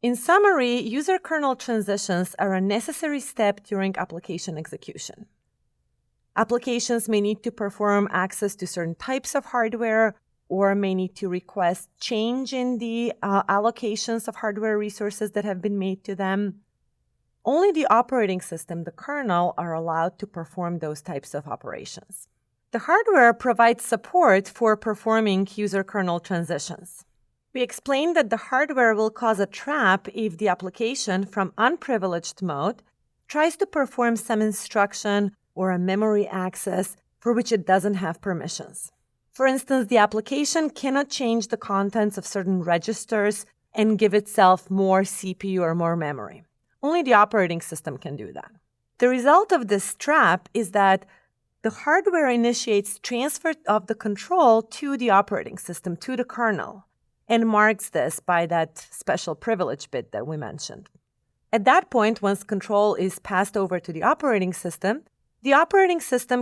In summary, user kernel transitions are a necessary step during application execution. Applications may need to perform access to certain types of hardware or may need to request change in the allocations of hardware resources that have been made to them. Only the operating system, the kernel, are allowed to perform those types of operations. The hardware provides support for performing user kernel transitions. We explained that the hardware will cause a trap if the application from unprivileged mode tries to perform some instruction or a memory access for which it doesn't have permissions. For instance, the application cannot change the contents of certain registers and give itself more CPU or more memory. Only the operating system can do that. The result of this trap is that the hardware initiates transfer of the control to the operating system, to the kernel, and marks this by that special privilege bit that we mentioned. At that point, once control is passed over to the operating system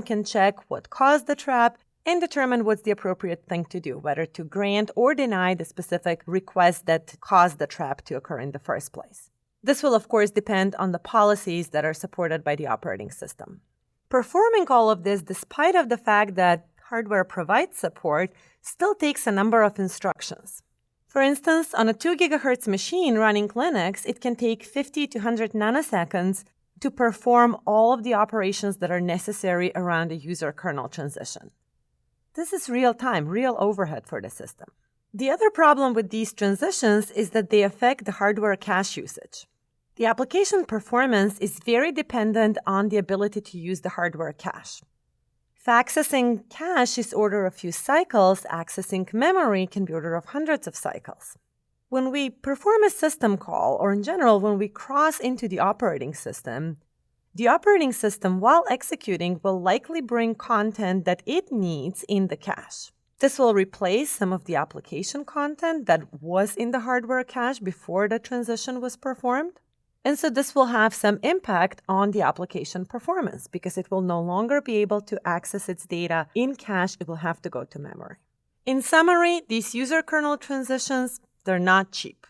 can check what caused the trap and determine what's the appropriate thing to do, whether to grant or deny the specific request that caused the trap to occur in the first place. This will, of course, depend on the policies that are supported by the operating system. Performing all of this, despite of the fact that hardware provides support, still takes a number of instructions. For instance, on a 2 GHz machine running Linux, it can take 50 to 100 nanoseconds to perform all of the operations that are necessary around a user kernel transition. This is real time, real overhead for the system. The other problem with these transitions is that they affect the hardware cache usage. The application performance is very dependent on the ability to use the hardware cache. If accessing cache is order of few cycles, accessing memory can be order of hundreds of cycles. When we perform a system call, or in general, when we cross into the operating system, while executing, will likely bring content that it needs in the cache. This will replace some of the application content that was in the hardware cache before the transition was performed. And so this will have some impact on the application performance because it will no longer be able to access its data in cache. It will have to go to memory. In summary, these user kernel transitions, they're not cheap.